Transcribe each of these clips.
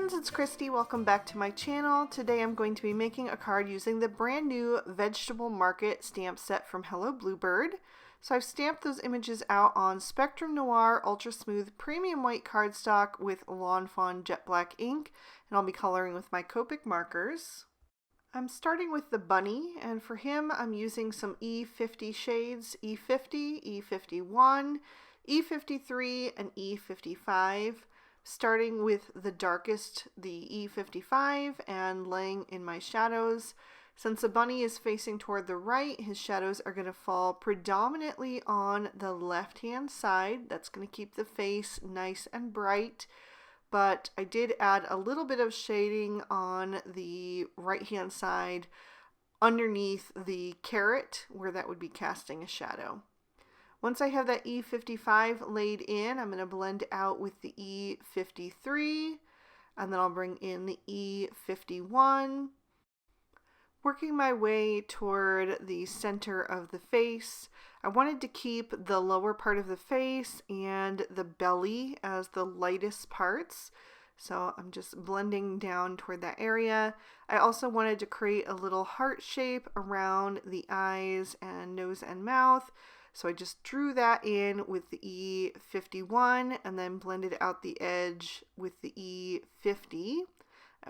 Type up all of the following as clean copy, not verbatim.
friends, it's Christy. Welcome back to my channel. Today I'm going to be making a card using the brand new Vegetable Market stamp set from Hello Bluebird. So I've stamped those images out on Spectrum Noir Ultra Smooth Premium White cardstock with Lawn Fawn Jet Black ink, and I'll be coloring with my Copic markers. I'm starting with the bunny, and for him I'm using some E50 shades, E50, E51, E53, and E55. Starting with the darkest, the E55, and laying in my shadows. Since the bunny is facing toward the right, his shadows are going to fall predominantly on the left-hand side. That's going to keep the face nice and bright. But I did add a little bit of shading on the right-hand side underneath the carrot, where that would be casting a shadow. Once I have that E55 laid in, I'm going to blend out with the E53, and then I'll bring in the E51, working my way toward the center of the face. I wanted to keep the lower part of the face and the belly as the lightest parts, so I'm just blending down toward that area. I also wanted to create a little heart shape around the eyes and nose and mouth. So I just drew that in with the E51 and then blended out the edge with the E50.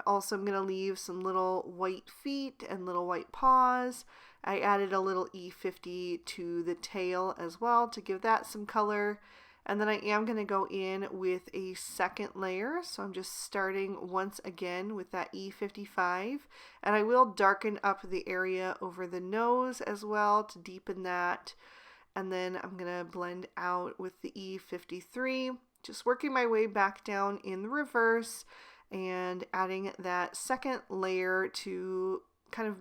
Also, I'm going to leave some little white feet and little white paws. I added a little E50 to the tail as well to give that some color. And then I am going to go in with a second layer. So I'm just starting once again with that E55. And I will darken up the area over the nose as well to deepen that. And then I'm going to blend out with the E53, just working my way back down in the reverse and adding that second layer to kind of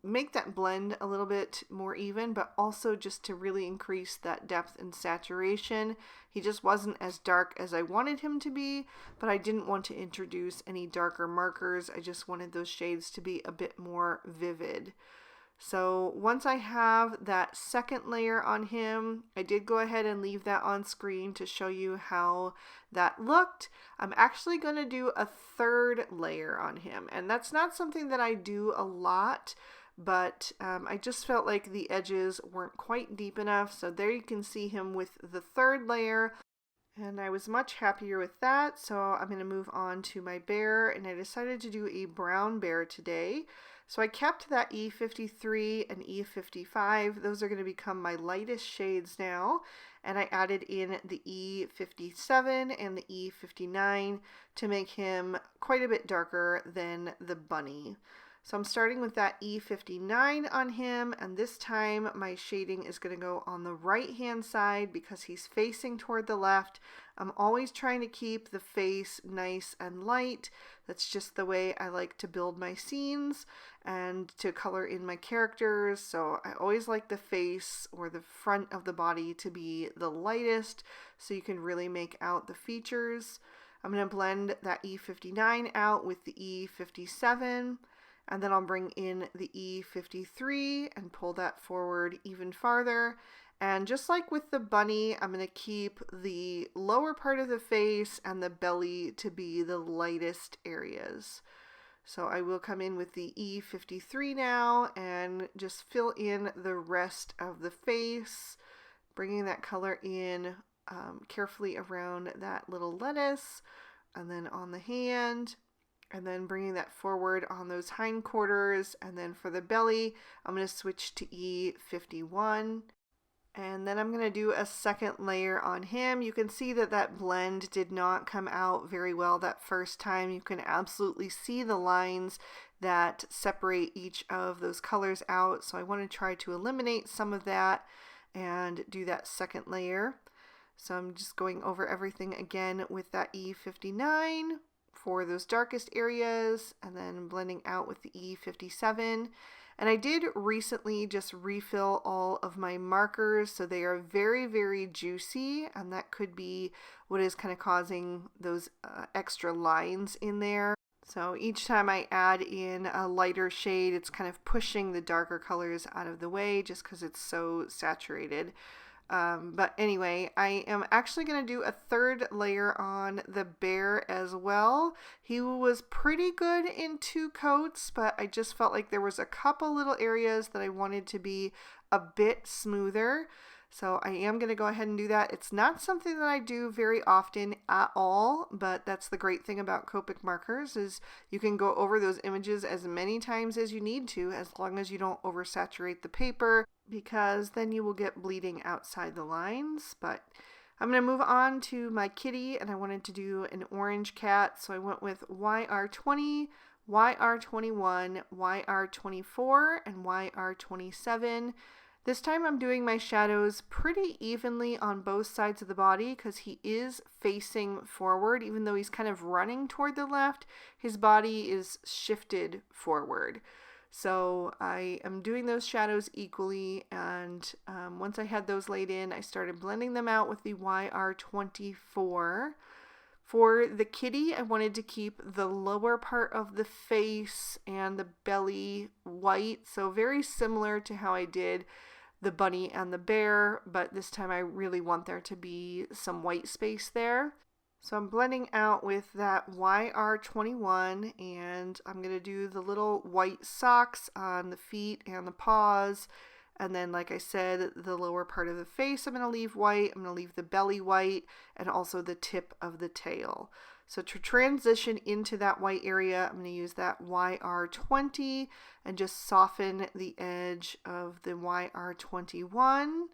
make that blend a little bit more even, but also just to really increase that depth and saturation. He just wasn't as dark as I wanted him to be, but I didn't want to introduce any darker markers. I just wanted those shades to be a bit more vivid. So once I have that second layer on him, I did go ahead and leave that on screen to show you how that looked. I'm actually going to do a third layer on him, and that's not something that I do a lot, but I just felt like the edges weren't quite deep enough. So there you can see him with the third layer, and I was much happier with that. So I'm going to move on to my bear, and I decided to do a brown bear today. So I kept that E53 and E55. Those are going to become my lightest shades now. And I added in the E57 and the E59 to make him quite a bit darker than the bunny. So I'm starting with that E59 on him, and this time my shading is going to go on the right hand side because he's facing toward the left. I'm always trying to keep the face nice and light. That's just the way I like to build my scenes and to color in my characters. So I always like the face or the front of the body to be the lightest so you can really make out the features. I'm going to blend that E59 out with the E57. And then I'll bring in the E53 and pull that forward even farther. And just like with the bunny, I'm going to keep the lower part of the face and the belly to be the lightest areas. So I will come in with the E53 now and just fill in the rest of the face, bringing that color in carefully around that little lettuce and then on the hand. And then bringing that forward on those hindquarters. And then for the belly, I'm going to switch to E51. And then I'm going to do a second layer on him. You can see that that blend did not come out very well that first time. You can absolutely see the lines that separate each of those colors out. So I want to try to eliminate some of that and do that second layer. So I'm just going over everything again with that E59 for those darkest areas, and then blending out with the E57. And I did recently just refill all of my markers, so they are very, very juicy, and that could be what is kind of causing those extra lines in there. So each time I add in a lighter shade, it's kind of pushing the darker colors out of the way just because it's so saturated. But anyway, I am actually going to do a third layer on the bear as well. He was pretty good in 2 coats, but I just felt like there was a couple little areas that I wanted to be a bit smoother. So I am going to go ahead and do that. It's not something that I do very often at all, but that's the great thing about Copic markers is you can go over those images as many times as you need to, as long as you don't oversaturate the paper, because then you will get bleeding outside the lines. But I'm going to move on to my kitty, and I wanted to do an orange cat, so I went with YR20, YR21, YR24, and YR27. This time I'm doing my shadows pretty evenly on both sides of the body because he is facing forward. Even though he's kind of running toward the left, his body is shifted forward. So I am doing those shadows equally, and once I had those laid in, I started blending them out with the YR24. For the kitty, I wanted to keep the lower part of the face and the belly white, so very similar to how I did the bunny and the bear, but this time I really want there to be some white space there. So I'm blending out with that YR21, and I'm going to do the little white socks on the feet and the paws. And then, like I said, the lower part of the face I'm going to leave white. I'm going to leave the belly white and also the tip of the tail. So to transition into that white area, I'm going to use that YR20 and just soften the edge of the YR21.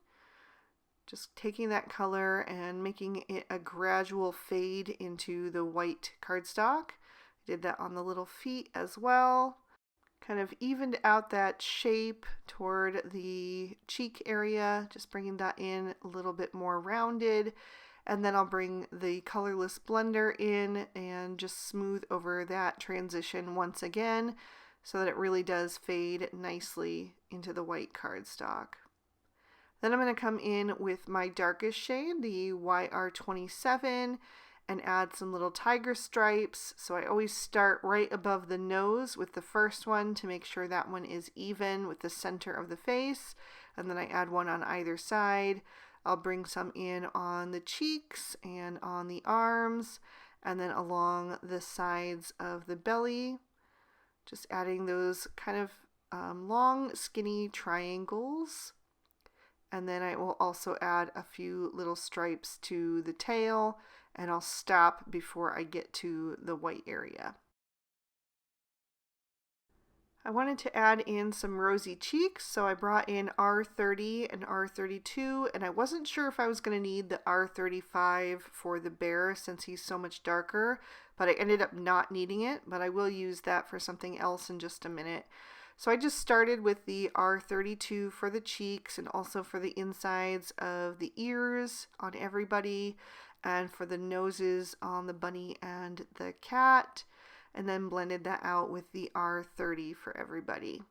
Just taking that color and making it a gradual fade into the white cardstock. I did that on the little feet as well. Kind of evened out that shape toward the cheek area, just bringing that in a little bit more rounded. And then I'll bring the colorless blender in and just smooth over that transition once again so that it really does fade nicely into the white cardstock. Then I'm going to come in with my darkest shade, the YR27, and add some little tiger stripes. So I always start right above the nose with the first one to make sure that one is even with the center of the face. And then I add one on either side. I'll bring some in on the cheeks and on the arms, and then along the sides of the belly. Just adding those kind of long, skinny triangles. And then I will also add a few little stripes to the tail, and I'll stop before I get to the white area. I wanted to add in some rosy cheeks, so I brought in R30 and R32, and I wasn't sure if I was going to need the R35 for the bear since he's so much darker, but I ended up not needing it, but I will use that for something else in just a minute. So I just started with the R32 for the cheeks and also for the insides of the ears on everybody and for the noses on the bunny and the cat, and then blended that out with the R30 for everybody.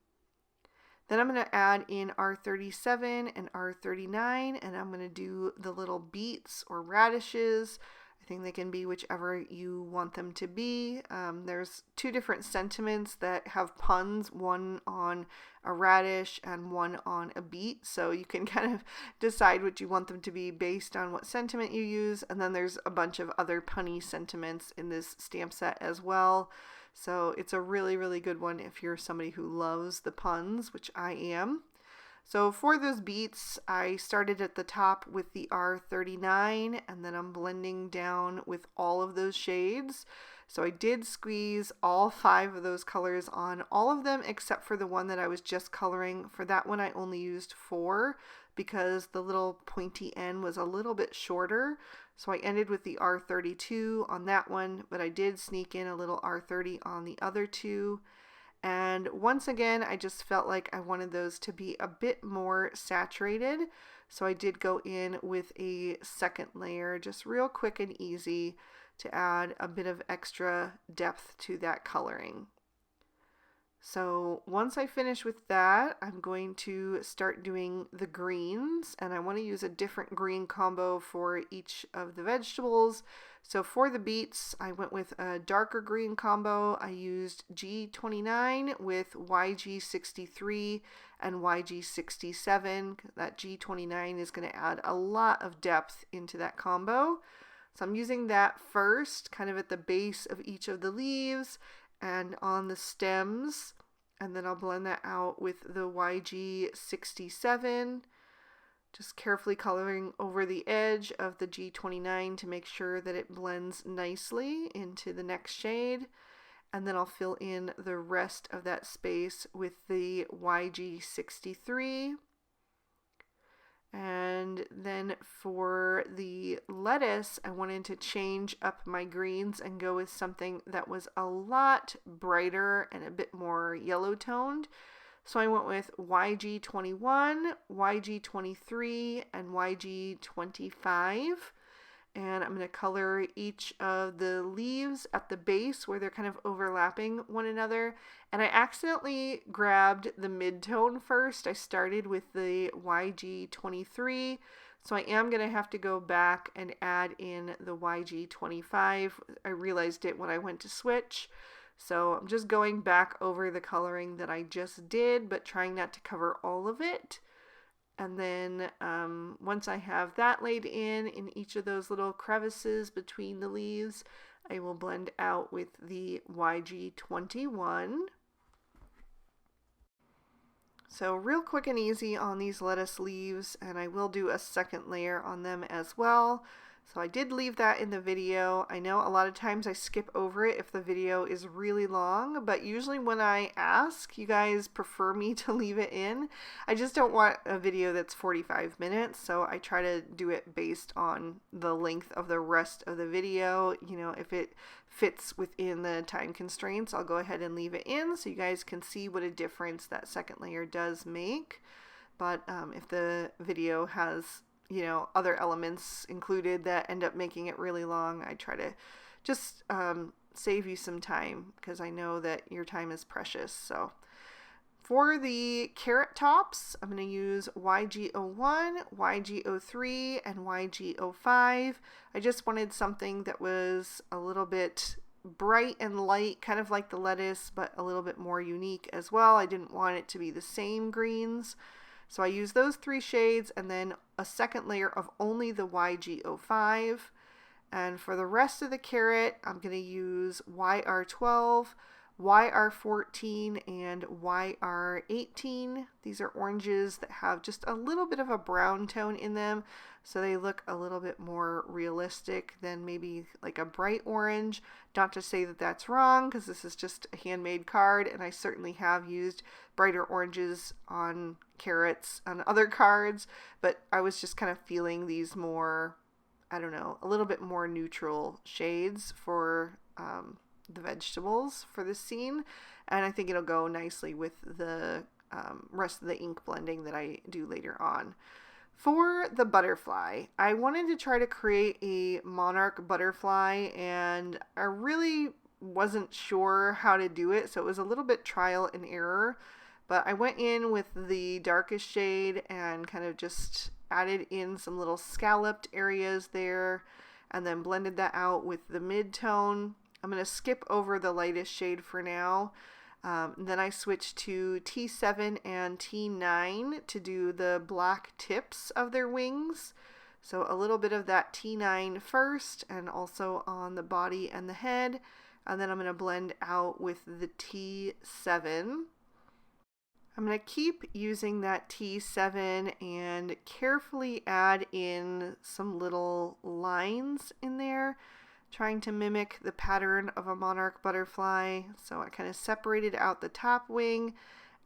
Then I'm going to add in R37 and R39, and I'm going to do the little beets or radishes. I think they can be whichever you want them to be. There's 2 different sentiments that have puns, one on a radish and one on a beet. So you can kind of decide what you want them to be based on what sentiment you use. And then there's a bunch of other punny sentiments in this stamp set as well. So it's a really, really good one if you're somebody who loves the puns, which I am. So for those beets, I started at the top with the R39, and then I'm blending down with all of those shades. So I did squeeze all 5 of those colors on all of them except for the one that I was just coloring. For that one I only used 4 because the little pointy end was a little bit shorter. So I ended with the R32 on that one, but I did sneak in a little R30 on the other 2. And once again, I just felt like I wanted those to be a bit more saturated. So I did go in with a second layer, just real quick and easy to add a bit of extra depth to that coloring. So once I finish with that, I'm going to start doing the greens, and I want to use a different green combo for each of the vegetables. So for the beets, I went with a darker green combo. I used G29 with YG63 and YG67. That G29 is going to add a lot of depth into that combo. So I'm using that first, kind of at the base of each of the leaves and on the stems. And then I'll blend that out with the YG67. Just carefully coloring over the edge of the G29 to make sure that it blends nicely into the next shade. And then I'll fill in the rest of that space with the YG63. And then for the lettuce, I wanted to change up my greens and go with something that was a lot brighter and a bit more yellow toned. So I went with YG21, YG23, and YG25. And I'm going to color each of the leaves at the base where they're kind of overlapping one another. And I accidentally grabbed the mid-tone first. I started with the YG23. So I am going to have to go back and add in the YG25. I realized it when I went to switch. So I'm just going back over the coloring that I just did, but trying not to cover all of it. And then once I have that laid in each of those little crevices between the leaves, I will blend out with the YG21. So real quick and easy on these lettuce leaves, and I will do a second layer on them as well. So I did leave that in the video. I know a lot of times I skip over it if the video is really long, but usually when I ask, you guys prefer me to leave it in. I just don't want a video that's 45 minutes, so I try to do it based on the length of the rest of the video. You know, if it fits within the time constraints, I'll go ahead and leave it in so you guys can see what a difference that second layer does make. But if the video has, you know, other elements included that end up making it really long, I try to just save you some time because I know that your time is precious. So for the carrot tops, I'm going to use YG01, YG03, and YG05. I just wanted something that was a little bit bright and light, kind of like the lettuce, but a little bit more unique as well. I didn't want it to be the same greens. So I use those three shades and then a second layer of only the YG05. And for the rest of the carrot, I'm going to use YR12, YR14, and YR18. These are oranges that have just a little bit of a brown tone in them, so they look a little bit more realistic than maybe like a bright orange. Not to say that that's wrong, because this is just a handmade card, and I certainly have used brighter oranges on carrots on other cards, but I was just kind of feeling these more, I don't know, a little bit more neutral shades for the vegetables for this scene, and I think it'll go nicely with the rest of the ink blending that I do later on. For the butterfly, I wanted to try to create a monarch butterfly, and I really wasn't sure how to do it, so it was a little bit trial and error, but I went in with the darkest shade and kind of just added in some little scalloped areas there, and then blended that out with the mid-tone. I'm going to skip over the lightest shade for now. Then I switched to T7 and T9 to do the black tips of their wings. So a little bit of that T9 first, and also on the body and the head. And then I'm going to blend out with the T7. I'm going to keep using that T7 and carefully add in some little lines in there, trying to mimic the pattern of a monarch butterfly. So I kind of separated out the top wing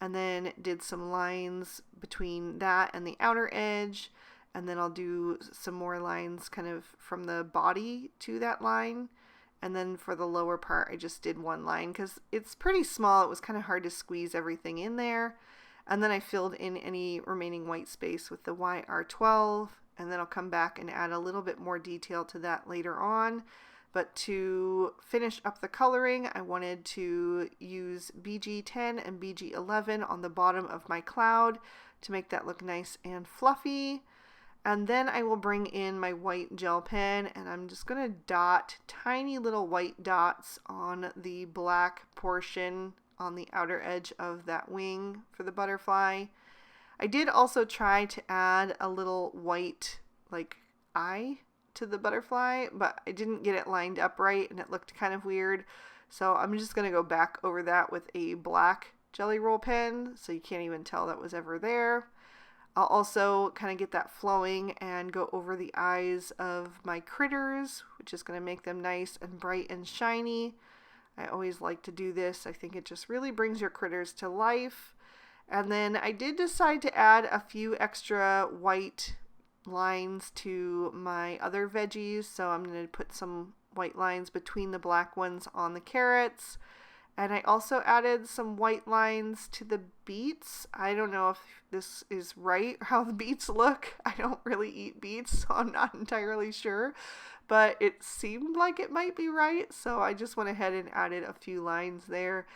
and then did some lines between that and the outer edge, and then I'll do some more lines kind of from the body to that line. And then for the lower part, I just did one line because it's pretty small. It was kind of hard to squeeze everything in there. And then I filled in any remaining white space with the YR12, and then I'll come back and add a little bit more detail to that later on. But to finish up the coloring, I wanted to use BG10 and BG11 on the bottom of my cloud to make that look nice and fluffy. And then I will bring in my white gel pen, and I'm just going to dot tiny little white dots on the black portion on the outer edge of that wing for the butterfly. I did also try to add a little white like eye to the butterfly, but I didn't get it lined up right and it looked kind of weird. So I'm just going to go back over that with a black jelly roll pen so you can't even tell that was ever there. I'll also kind of get that flowing and go over the eyes of my critters, which is going to make them nice and bright and shiny. I always like to do this. I think it just really brings your critters to life. And then I did decide to add a few extra white lines to my other veggies. So I'm going to put some white lines between the black ones on the carrots. And I also added some white lines to the beets. I don't know if this is right, how the beets look. I don't really eat beets, so I'm not entirely sure. But it seemed like it might be right, so I just went ahead and added a few lines there.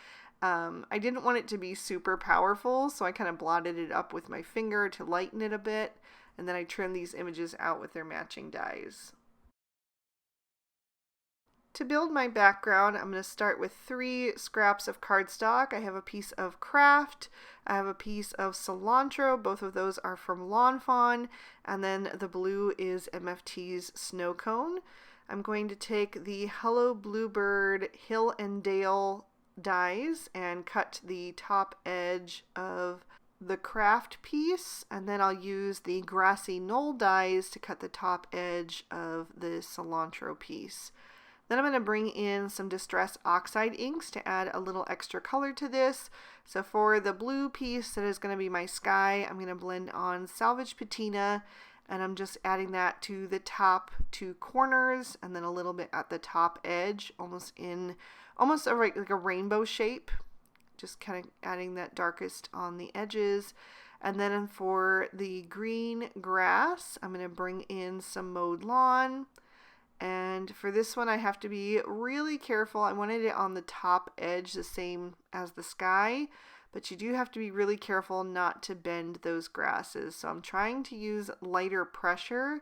I didn't want it to be super powerful, so I kind of blotted it up with my finger to lighten it a bit. And then I trimmed these images out with their matching dyes. To build my background, I'm going to start with 3 scraps of cardstock. I have a piece of Craft, I have a piece of cilantro, both of those are from Lawn Fawn, and then the blue is MFT's Snow Cone. I'm going to take the Hello Bluebird Hill and Dale dies and cut the top edge of the Craft piece, and then I'll use the Grassy Knoll dies to cut the top edge of the cilantro piece. Then I'm going to bring in some Distress Oxide inks to add a little extra color to this. So for the blue piece that is going to be my sky, I'm going to blend on Salvage Patina, and I'm just adding that to the top 2 corners and then a little bit at the top edge, almost like a rainbow shape. Just kind of adding that darkest on the edges. And then for the green grass, I'm going to bring in some mowed lawn. And for this one, I have to be really careful. I wanted it on the top edge, the same as the sky, but you do have to be really careful not to bend those grasses. So I'm trying to use lighter pressure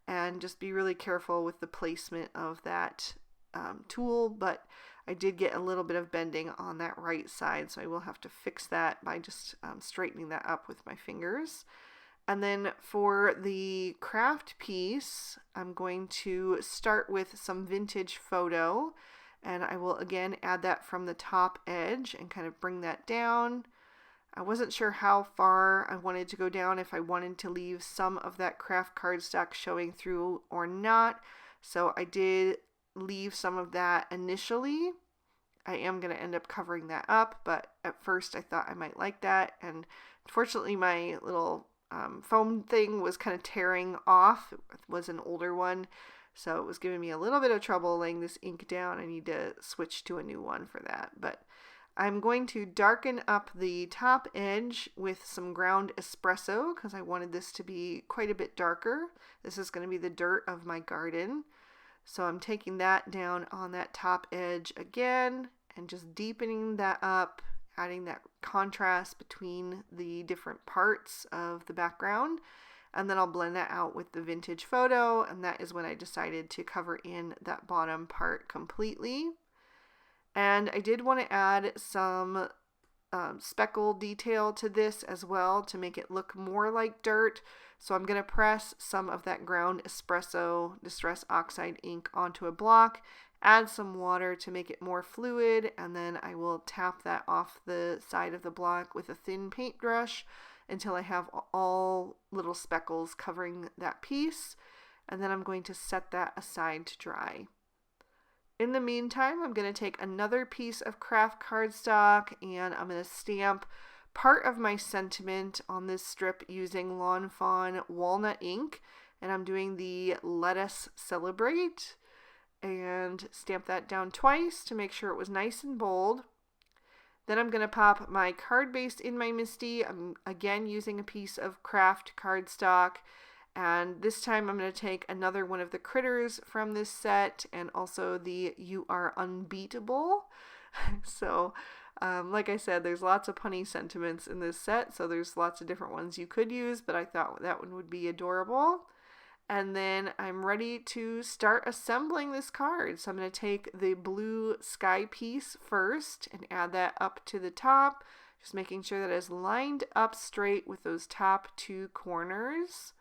and just be really careful with the placement of that tool, but I did get a little bit of bending on that right side, so I will have to fix that by just straightening that up with my fingers. And then for the craft piece, I'm going to start with some vintage photo, and I will again add that from the top edge and kind of bring that down. I wasn't sure how far I wanted to go down, if I wanted to leave some of that craft cardstock showing through or not, so I did leave some of that initially. I am going to end up covering that up, but at first I thought I might like that, and unfortunately my little foam thing was kind of tearing off. It was an older one, so it was giving me a little bit of trouble laying this ink down. I need to switch to a new one for that, but I'm going to darken up the top edge with some ground espresso because I wanted this to be quite a bit darker. This is going to be the dirt of my garden, so I'm taking that down on that top edge again and just deepening that up, adding that contrast between the different parts of the background, and then I'll blend that out with the vintage photo, and that is when I decided to cover in that bottom part completely. And I did want to add some speckle detail to this as well to make it look more like dirt, so I'm going to press some of that ground espresso Distress Oxide ink onto a block, add some water to make it more fluid, and then I will tap that off the side of the block with a thin paintbrush until I have all little speckles covering that piece, and then I'm going to set that aside to dry. In the meantime, I'm going to take another piece of craft cardstock and I'm going to stamp part of my sentiment on this strip using Lawn Fawn walnut ink, and I'm doing the Let Us Celebrate, and stamp that down twice to make sure it was nice and bold. Then I'm going to pop my card base in my MISTI. I'm again using a piece of craft cardstock, and this time I'm going to take another one of the critters from this set and also the You Are Unbeatable. So Like I said, there's lots of punny sentiments in this set, so there's lots of different ones you could use, but I thought that one would be adorable. And then I'm ready to start assembling this card. So I'm going to take the blue sky piece first and add that up to the top, just making sure that it's lined up straight with those top two corners.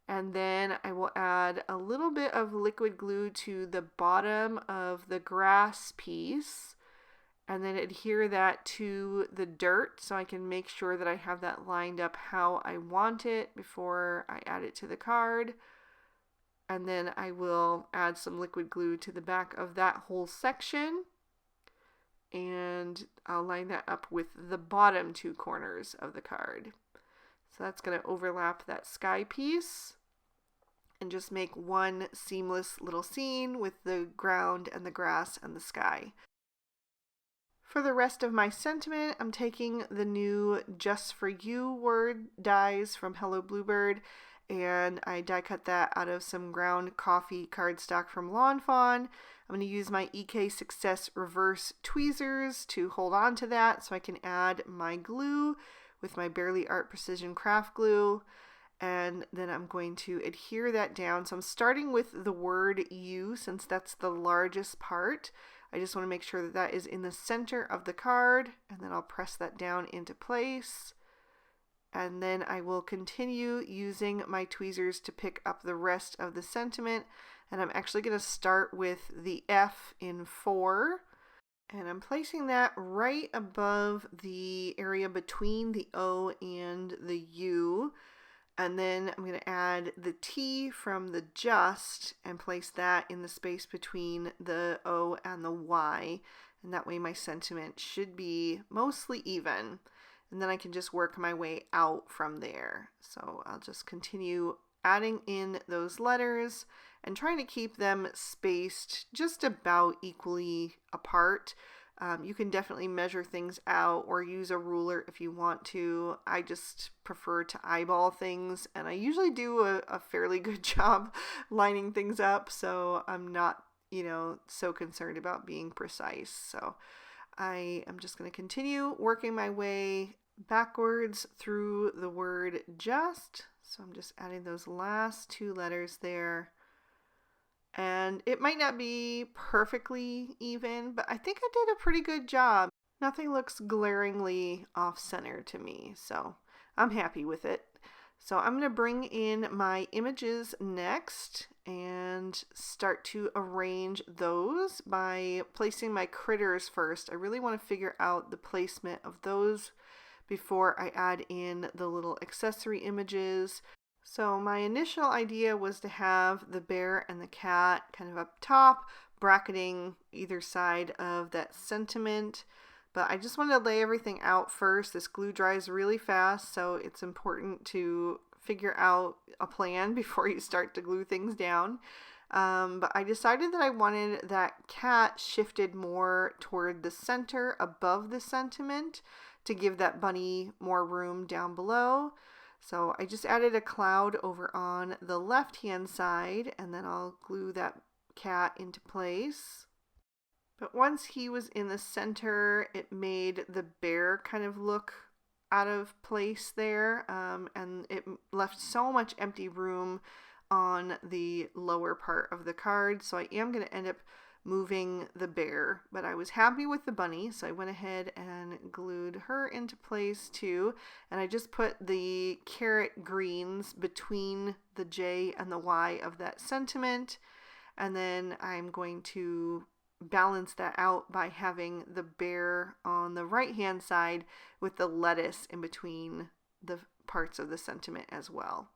And then I will add a little bit of liquid glue to the bottom of the grass piece, and then adhere that to the dirt so I can make sure that I have that lined up how I want it before I add it to the card. And then I will add some liquid glue to the back of that whole section, and I'll line that up with the bottom two corners of the card. So that's going to overlap that sky piece and just make one seamless little scene with the ground and the grass and the sky. For the rest of my sentiment, I'm taking the new Just For You word dies from Hello Bluebird, and I die cut that out of some ground coffee cardstock from Lawn Fawn. I'm going to use my EK Success reverse tweezers to hold on to that so I can add my glue with my Barely Art Precision Craft Glue. And then I'm going to adhere that down. So I'm starting with the word you since that's the largest part. I just want to make sure that that is in the center of the card, and then I'll press that down into place. And then I will continue using my tweezers to pick up the rest of the sentiment. And I'm actually going to start with the F in 4. And I'm placing that right above the area between the O and the U. And then I'm going to add the T from the just and place that in the space between the O and the Y. And that way my sentiment should be mostly even. And then I can just work my way out from there. So I'll just continue adding in those letters and trying to keep them spaced just about equally apart. You can definitely measure things out or use a ruler if you want to. I just prefer to eyeball things, and I usually do a fairly good job lining things up, so I'm not, so concerned about being precise. So I am just going to continue working my way backwards through the word just. So I'm just adding those last two letters there. And it might not be perfectly even, but I think I did a pretty good job. Nothing looks glaringly off-center to me, so I'm happy with it. So I'm going to bring in my images next and start to arrange those by placing my critters first. I really want to figure out the placement of those before I add in the little accessory images. So my initial idea was to have the bear and the cat kind of up top, bracketing either side of that sentiment. But I just wanted to lay everything out first. This glue dries really fast, so it's important to figure out a plan before you start to glue things down. But I decided that I wanted that cat shifted more toward the center above the sentiment to give that bunny more room down below. So I just added a cloud over on the left-hand side, and then I'll glue that cat into place. But once he was in the center, it made the bear kind of look out of place there, and it left so much empty room on the lower part of the card. So I am going to end up moving the bear, but I was happy with the bunny, so I went ahead and glued her into place too. And I just put the carrot greens between the J and the Y of that sentiment, and then I'm going to balance that out by having the bear on the right hand side with the lettuce in between the parts of the sentiment as well.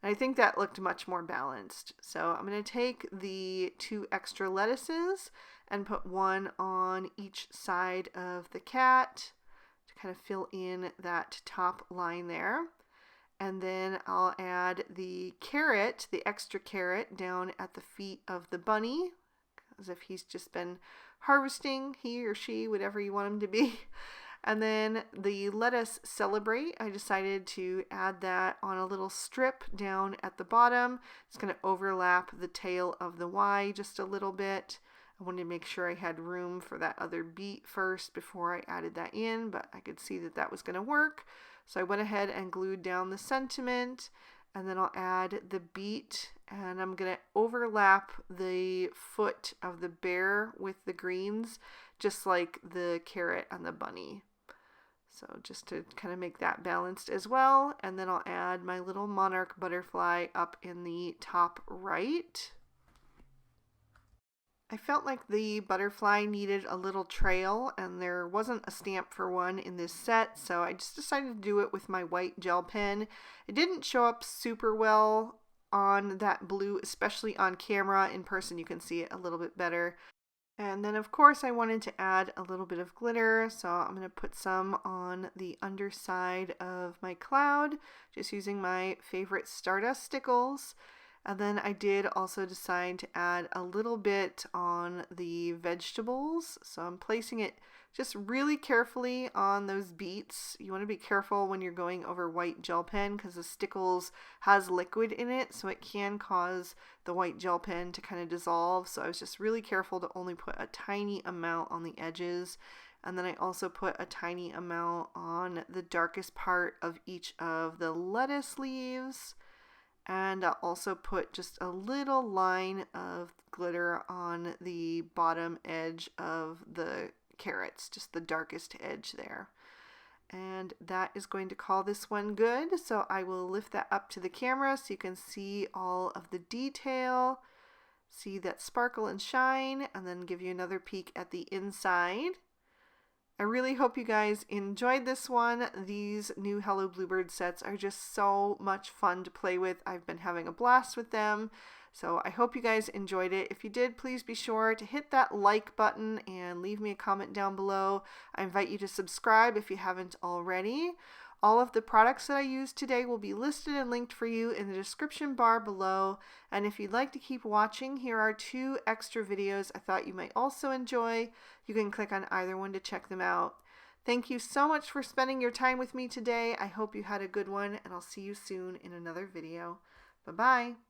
And I think that looked much more balanced. So I'm going to take the 2 extra lettuces and put one on each side of the cat to kind of fill in that top line there. And then I'll add the carrot, the extra carrot, down at the feet of the bunny, as if he's just been harvesting, he or she, whatever you want him to be. And then the lettuce celebrate, I decided to add that on a little strip down at the bottom. It's going to overlap the tail of the Y just a little bit. I wanted to make sure I had room for that other beat first before I added that in, but I could see that that was going to work. So I went ahead and glued down the sentiment, and then I'll add the beat, and I'm going to overlap the foot of the bear with the greens, just like the carrot and the bunny. So just to kind of make that balanced as well. And then I'll add my little monarch butterfly up in the top right. I felt like the butterfly needed a little trail, and there wasn't a stamp for one in this set, so I just decided to do it with my white gel pen. It didn't show up super well on that blue, especially on camera. In person you can see it a little bit better. And then of course I wanted to add a little bit of glitter, so I'm going to put some on the underside of my cloud, just using my favorite Stardust stickles. And then I did also decide to add a little bit on the vegetables. So I'm placing it just really carefully on those beets. You want to be careful when you're going over white gel pen because the stickles has liquid in it, so it can cause the white gel pen to kind of dissolve. So I was just really careful to only put a tiny amount on the edges. And then I also put a tiny amount on the darkest part of each of the lettuce leaves. And I'll also put just a little line of glitter on the bottom edge of the carrots, just the darkest edge there. And that is going to call this one good. So I will lift that up to the camera so you can see all of the detail, see that sparkle and shine, and then give you another peek at the inside. I really hope you guys enjoyed this one. These new Hello Bluebird sets are just so much fun to play with. I've been having a blast with them. So I hope you guys enjoyed it. If you did, please be sure to hit that like button and leave me a comment down below. I invite you to subscribe if you haven't already. All of the products that I used today will be listed and linked for you in the description bar below. And if you'd like to keep watching, here are 2 extra videos I thought you might also enjoy. You can click on either one to check them out. Thank you so much for spending your time with me today. I hope you had a good one, and I'll see you soon in another video. Bye-bye.